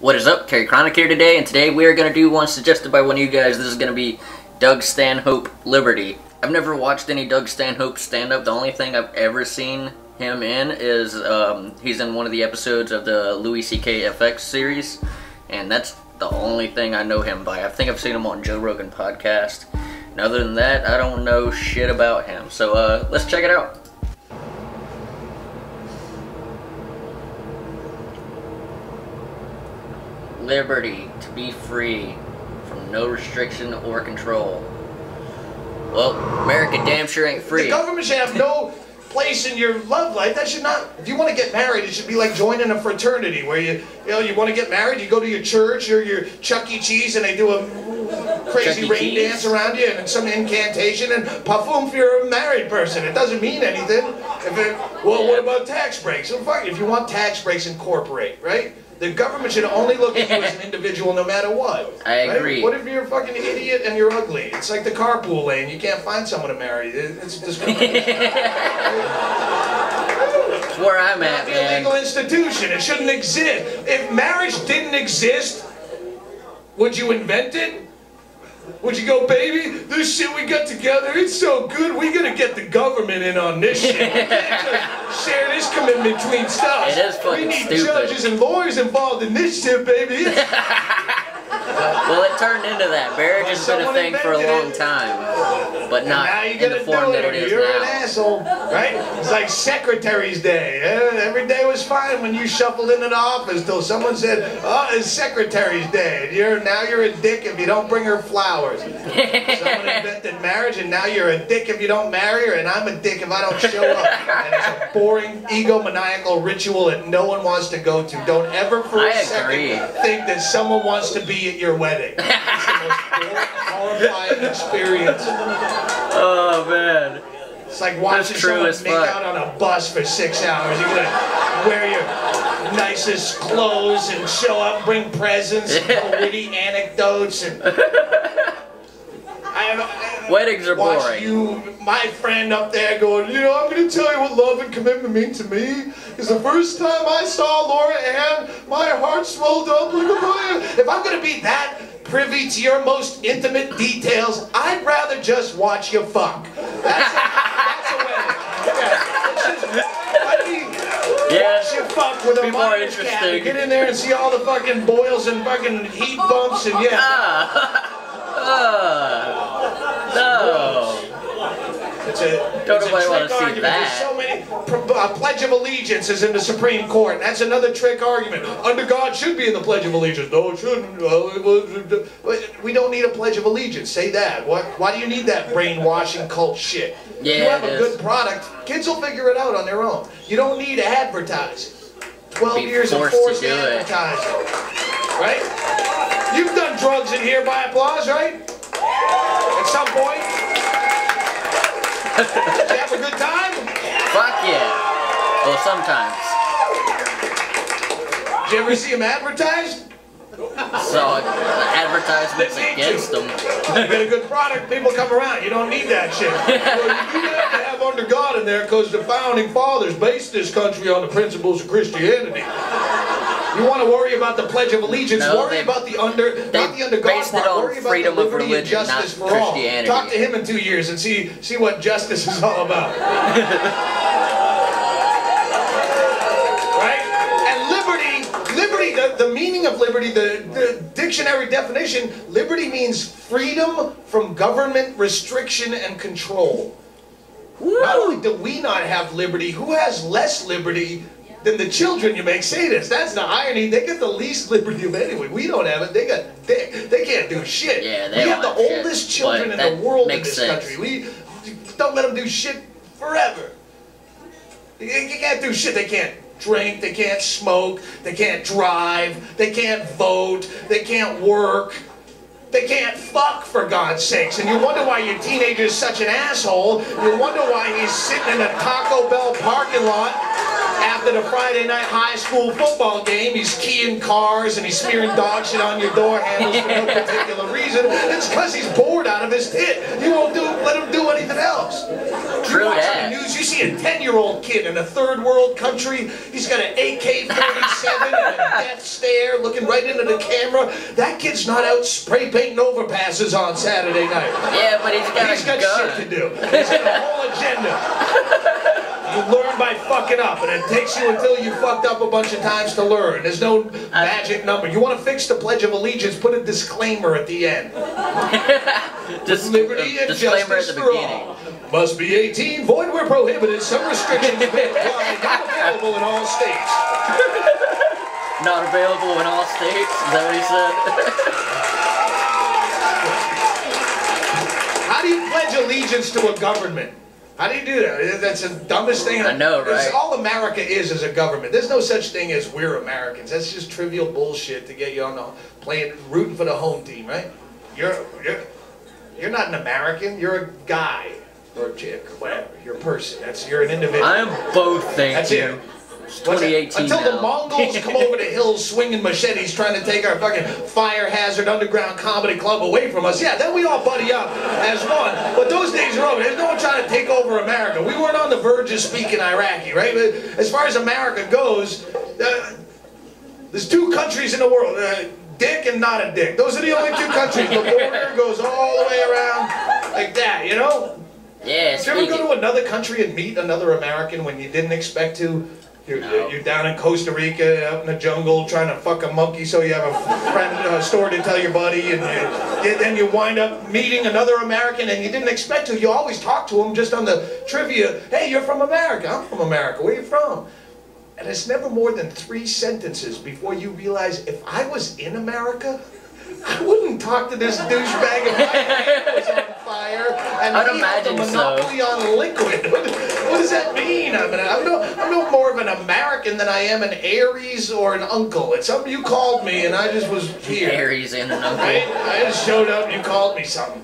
What is up? Cronic here today, and today we are going to do one suggested by one of you guys. This is going to be Doug Stanhope Liberty. I've never watched any Doug Stanhope stand-up. The only thing I've ever seen him in is he's in one of the episodes of the Louis C.K. FX series, and that's the only thing I know him by. I think I've seen him on Joe Rogan podcast, and other than that, I don't know shit about him. So let's check it out. Liberty, to be free from no restriction or control. Well, America damn sure ain't free. The government should have no place in your love life. That should not, if you want to get married, it should be like joining a fraternity where you want to get married, you go to your church or your Chuck E. Cheese and they do a crazy rain dance around you and some incantation and paffoom if you're a married person. It doesn't mean anything. What about tax breaks? Well, fuck, if you want tax breaks, incorporate, right? The government should only look at you as an individual no matter what. I agree. Right? What if you're a fucking idiot and you're ugly? It's like the carpool lane. You can't find someone to marry. It's discrimination. That's where I'm at, man. It's a legal institution. It shouldn't exist. If marriage didn't exist, would you invent it? Would you go, baby, this shit we got together, it's so good, we gotta get the government in on this shit. We can't just share this commitment between stuff. It is fucking stupid. stupid. We need judges and lawyers involved in this shit, baby. Well, it turned into that. Marriage has been a thing for a long time, but not in the form that it is now. You're an asshole, right? It's like Secretary's Day. Every day was fine when you shuffled into the office till someone said, "Oh, it's Secretary's Day." Now you're a dick if you don't bring her flowers. Someone invented marriage, and now you're a dick if you don't marry her, and I'm a dick if I don't show up. And it's a boring, egomaniacal ritual that no one wants to go to. Don't ever for a second think that someone wants to be at your wedding. It's the most horrifying experience. Oh man. It's like watching someone make out on a bus for 6 hours. You're gonna wear your nicest clothes and show up, bring presents, and tell witty anecdotes, and weddings are boring. You, my friend up there going, you know, I'm going to tell you what love and commitment mean to me. Because the first time I saw Laura Ann, my heart swelled up like a fire. If I'm going to be that privy to your most intimate details, I'd rather just watch you fuck. That's a wedding. Yeah, watch you fuck with a minus cap. Get in there and see all the fucking boils and fucking heat bumps and no. Don't nobody want to see that. There's so many. Pledge of Allegiance is in the Supreme Court. That's another trick argument. Under God should be in the Pledge of Allegiance. No, it shouldn't. We don't need a Pledge of Allegiance. Say that. Why do you need that brainwashing cult shit? Yeah, you have a good product. Kids will figure it out on their own. You don't need to advertise. 12 years of forced advertising. Right? You've done drugs in here by applause, right? At some point. Did you have a good time? Fuck yeah. Well, sometimes. Did you ever see him advertised? So, advertisements against them. You get a good product, people come around. You don't need that shit. Well, you have to have under God in there because the founding fathers based this country on the principles of Christianity. You want to worry about the Pledge of Allegiance, worry about the not the under God part, worry about the liberty and justice for all. Talk to him in 2 years and see what justice is all about. Right? And liberty, the meaning of liberty, the dictionary definition, liberty means freedom from government restriction and control. Woo. Not only do we not have liberty, who has less liberty than the children you make sadists? That's the irony. They get the least liberty of anyone. We don't have it. They got dick. They can't do shit. Yeah, we have the oldest children in the world in this country. We don't let them do shit forever. You can't do shit. They can't drink. They can't smoke. They can't drive. They can't vote. They can't work. They can't fuck, for God's sakes. And you wonder why your teenager's such an asshole. You wonder why he's sitting in a Taco Bell parking lot after the Friday night high school football game, he's keying cars and he's smearing dog shit on your door handles for no particular reason. It's because he's bored out of his tit. You won't let him do anything else. True you watch that. the news, you see a 10-year-old kid in a third world country. He's got an AK-47 and a death stare looking right into the camera. That kid's not out spray painting overpasses on Saturday night. Yeah, but he's got a gun. Shit to do. He's got a whole agenda. You learn by fucking up, and it takes you until you fucked up a bunch of times to learn. There's no magic number. You want to fix the Pledge of Allegiance, put a disclaimer at the end. Just liberty and disclaimer justice at the for beginning. all. Must be 18, void where prohibited, some restrictions may apply, not available in all states. Not available in all states? Is that what he said? How do you pledge allegiance to a government? How do you do that? That's the dumbest thing. I know, right? It's all America is a government. There's no such thing as we're Americans. That's just trivial bullshit to get you on the rooting for the home team, right? You're not an American. You're a guy or a chick or whatever. You're a person. You're an individual. I am both, thank you. It. It's 2018 Until now. the Mongols come over the hills swinging machetes trying to take our fucking fire hazard underground comedy club away from us, yeah, then we all buddy up as one. But those days are over. There's no one trying to take over America. We weren't on the verge of speaking Iraqi, right? But as far as America goes, there's two countries in the world, dick and not a dick. Those are the only two countries. The border goes all the way around like that, you know? Yeah, Did you ever go to another country and meet another American when you didn't expect to? You're down in Costa Rica, out in the jungle, trying to fuck a monkey so you have a friend store to tell your buddy, and then you wind up meeting another American and you didn't expect to. You always talk to them just on the trivia. Hey, you're from America. I'm from America. Where are you from? And it's never more than 3 sentences before you realize if I was in America, I wouldn't talk to this douchebag if my hand was on fire and I'd he had the monopoly on liquid. What does that mean? I'm no more of an American than I am an Aries or an uncle. It's something you called me and I just was here. Aries and an uncle. Right? I just showed up and you called me something.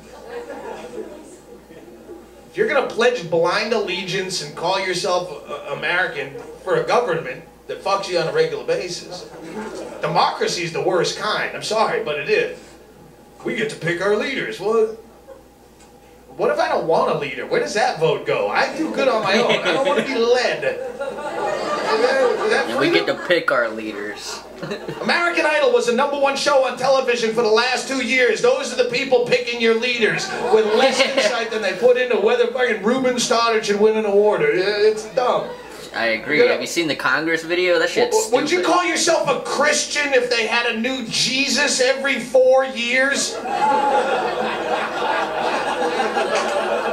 If you're going to pledge blind allegiance and call yourself American for a government that fucks you on a regular basis, democracy is the worst kind. I'm sorry, but it is. We get to pick our leaders. Well, what if I don't want a leader? Where does that vote go? I do good on my own. I don't want to be led. Is that And we get to pick our leaders. American Idol was the #1 show on television for the last 2 years. Those are the people picking your leaders with less insight than they put into whether fucking Ruben Stoddard should win an award. It's dumb. I agree. Have you seen the Congress video? That shit's stupid. Would you call yourself a Christian if they had a new Jesus every 4 years?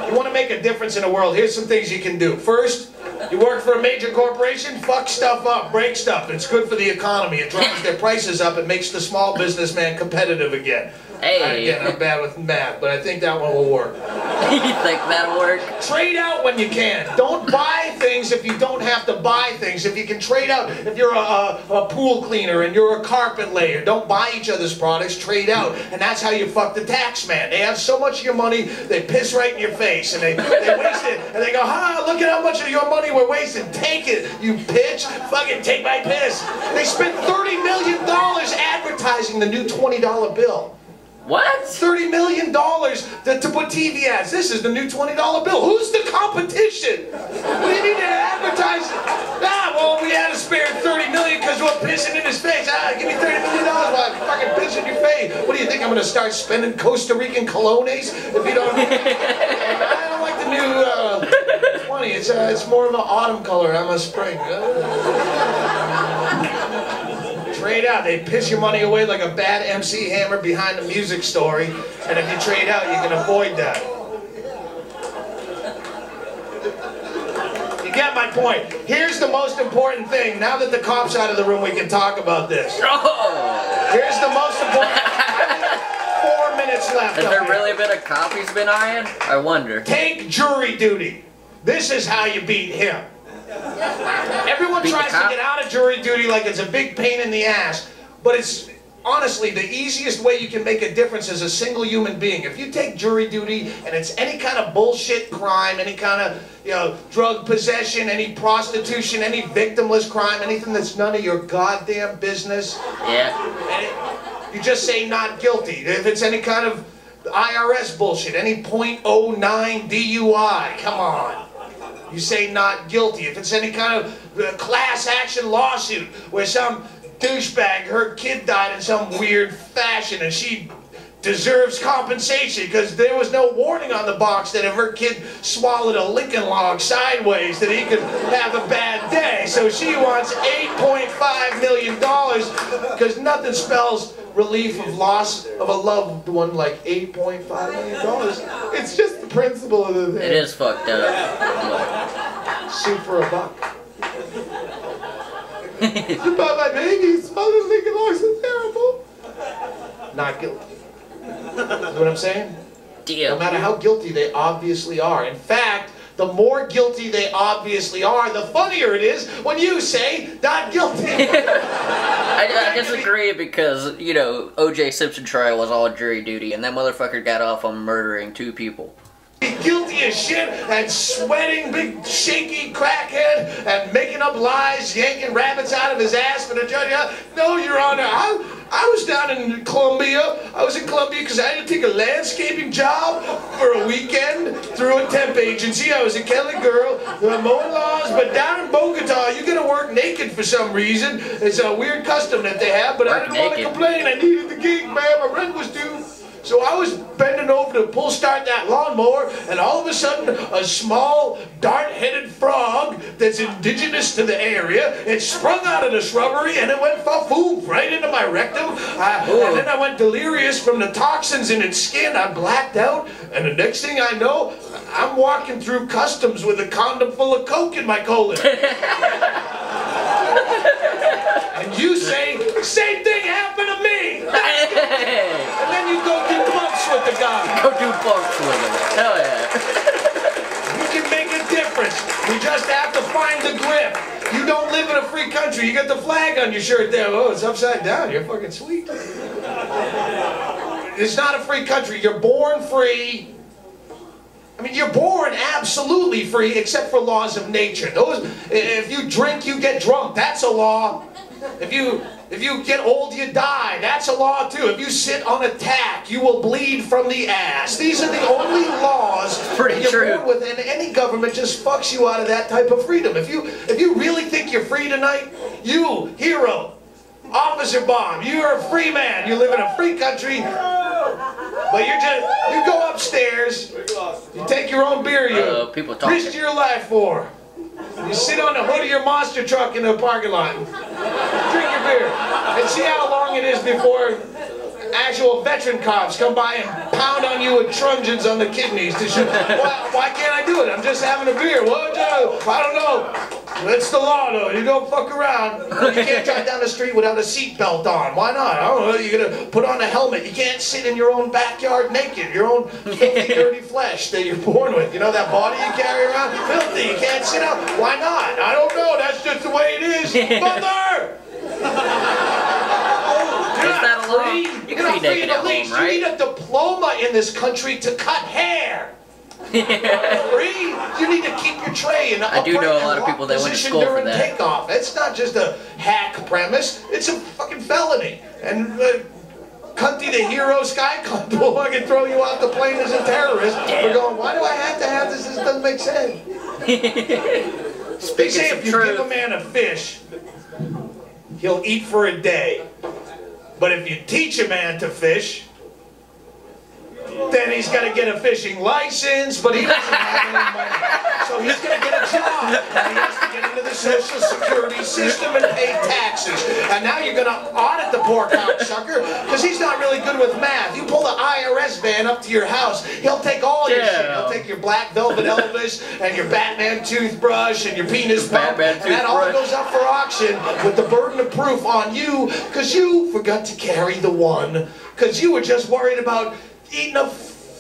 You want to make a difference in the world, here's some things you can do. First, you work for a major corporation, fuck stuff up, break stuff. It's good for the economy. It drives their prices up. It makes the small businessman competitive again. Hey. Again, I'm bad with math, but I think that one will work. You think that'll work? Trade out when you can. Don't buy things if you don't have to buy things. If you can trade out, if you're a pool cleaner and you're a carpet layer, don't buy each other's products, trade out. And that's how you fuck the tax man. They have so much of your money, they piss right in your face and they waste it. And they go, ha, look at how much of your money we're wasting. Take it, you bitch. Fucking take my piss. They spent $30 million advertising the new $20 bill. What? $30 million to put TV ads. This is the new $20 bill. Who's the competition? We need to advertise. Ah, well, we had to spare $30 million because we're pissing in his face. Ah, give me $30 million while I fucking piss in your face. What do you think? I'm going to start spending Costa Rican colones if you don't? I don't like the new 20. It's more of an autumn color. I'm a spring. Trade out. They piss your money away like a bad MC Hammer behind the music story. And if you trade out, you can avoid that. You get my point. Here's the most important thing. Now that the cop's out of the room, we can talk about this. Oh. Here's the most important. I have 4 minutes left. Has there really been a cop he's been eyeing? I wonder. Take jury duty. This is how you beat him. Everyone tries to get out of jury duty like it's a big pain in the ass, but it's honestly, the easiest way you can make a difference is a single human being. If you take jury duty and it's any kind of bullshit crime, any kind of, you know, drug possession, any prostitution, any victimless crime, anything that's none of your goddamn business. Yeah. You just say not guilty. If it's any kind of IRS bullshit, any .09 DUI, come on. You say not guilty. If it's any kind of class action lawsuit where some douchebag, her kid died in some weird fashion and she deserves compensation because there was no warning on the box that if her kid swallowed a Lincoln log sideways that he could have a bad day. So she wants $8.5 million because nothing spells relief of loss of a loved one like $8.5 million. It's just the principle of the thing. It is fucked up. Sue for a buck. About my baby, smothered Lincoln logs are terrible. Not guilty. You know what I'm saying? Deal. No matter how guilty they obviously are. In fact, the more guilty they obviously are, the funnier it is when you say not guilty. I disagree because, you know, O.J. Simpson trial was all jury duty and that motherfucker got off on murdering 2 people. Guilty as shit and sweating, big shaky crackhead and making up lies, yanking rabbits out of his ass for the judge. No, Your Honor, I was down in Columbia. I was in Columbia because I had to take a landscaping job for a weekend through a temp agency. I was a Kelly girl, mowing lawns, but down in Bogota, you gotta work naked for some reason. It's a weird custom that they have, but I didn't want to complain. I needed the gig, man. My rent was due. So I was bending over to pull start that lawnmower, and all of a sudden, a small, dart-headed frog that's indigenous to the area, it sprung out of the shrubbery, and it went fa-foo right into my rectum. And then I went delirious from the toxins in its skin. I blacked out, and the next thing I know, I'm walking through customs with a condom full of coke in my colon. And you say, same thing happened to me. And then you go do bumps with the guy. Go do bumps with him. Hell yeah. You can make a difference. You just have to find the grip. You don't live in a free country. You got the flag on your shirt there. Oh, it's upside down. You're fucking sweet. It's not a free country. You're born free. I mean, you're born absolutely free except for laws of nature. Those, if you drink, you get drunk. That's a law. If you get old, you die. That's a law too. If you sit on a tack, you will bleed from the ass. These are the only laws Pretty you're true. born with, and any government just fucks you out of that type of freedom. If you really think you're free tonight, you, hero, Officer Bomb, you're a free man. You live in a free country, but you go upstairs, you take your own beer, you risk your life for. You sit on the hood of your monster truck in the parking lot, drink your beer, and see how long it is before actual veteran cops come by and pound on you with truncheons on the kidneys to show, why can't I do it? I'm just having a beer. What? I don't know. That's the law, though. You don't fuck around. You can't drive down the street without a seatbelt on. Why not? I don't know. You're going to put on a helmet. You can't sit in your own backyard naked. Your own filthy, dirty flesh that you're born with. You know that body you carry around? Filthy. You can't sit out. Why not? I don't know. That's just the way it is. Mother! Is that a law? You can be naked at home, right? You need a diploma in this country to cut hair. Free? You need to keep your tray in I do know a lot of people that went to school for that. Takeoff. It's not just a hack premise. It's a fucking felony. And Cunty the hero sky cunt will fucking throw you off the plane as a terrorist. We're going, why do I have to have this? This doesn't make sense. They say if you give a man a fish, he'll eat for a day. But if you teach a man to fish, then he's got to get a fishing license, but he doesn't have any money. So he's going to get a job, and he has to get into the Social Security system and pay taxes. And now you're going to audit the poor cocksucker, because he's not really good with math. You pull the IRS van up to your house, he'll take all your shit. He'll take your black velvet Elvis, and your Batman toothbrush, and your penis pump, and that all goes up for auction with the burden of proof on you, because you forgot to carry the one, because you were just worried about eating a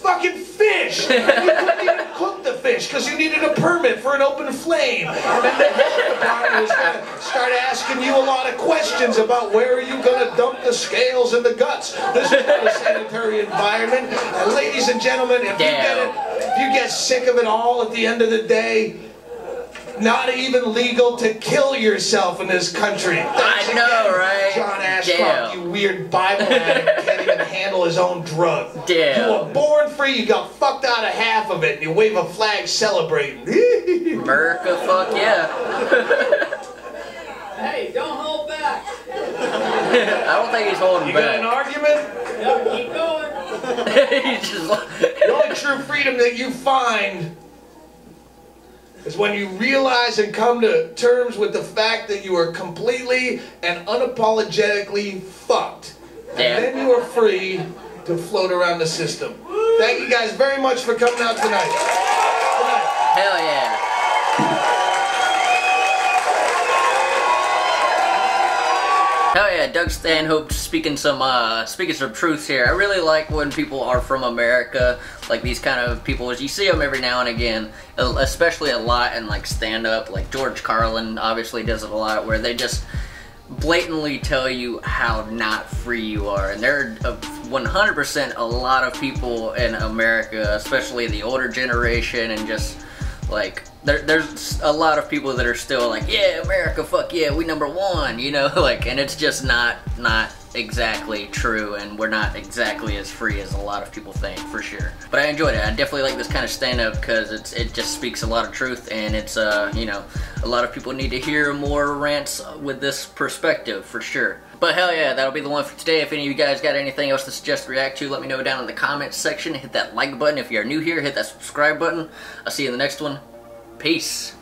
fucking fish. You couldn't even cook the fish because you needed a permit for an open flame. And then the health department was going to start asking you a lot of questions about where are you going to dump the scales and the guts. This is not a sanitary environment. And ladies and gentlemen, if you get sick of it all at the end of the day, not even legal to kill yourself in this country. Thanks I know, again, right? John Ashcroft, you weird Bible addict, can't even handle his own drug. Damn. You were born free, you got fucked out of half of it, and you wave a flag celebrating. America, fuck yeah. Hey, don't hold back. I don't think he's holding You back. got an argument? No, keep going. He's just like... The only true freedom that you find is when you realize and come to terms with the fact that you are completely and unapologetically fucked. And then you are free to float around the system. Thank you guys very much for coming out tonight. Good night. Hell yeah. Hell yeah, Doug Stanhope speaking some truth here. I really like when people are from America, like these kind of people. You see them every now and again, especially a lot in like stand-up. Like George Carlin obviously does it a lot, where they just blatantly tell you how not free you are. And there are 100% a lot of people in America, especially the older generation, and just like there's a lot of people that are still like, yeah, America, fuck yeah, we #1, you know, like, and it's just not exactly true, and we're not exactly as free as a lot of people think, for sure. But I enjoyed it. I definitely like this kind of stand-up because it just speaks a lot of truth, and it's you know, a lot of people need to hear more rants with this perspective, for sure. But hell yeah, that'll be the one for today. If any of you guys got anything else to suggest react to, let me know down in the comments section. Hit that like button if you're new here. Hit that subscribe button. I'll see you in the next one. Peace.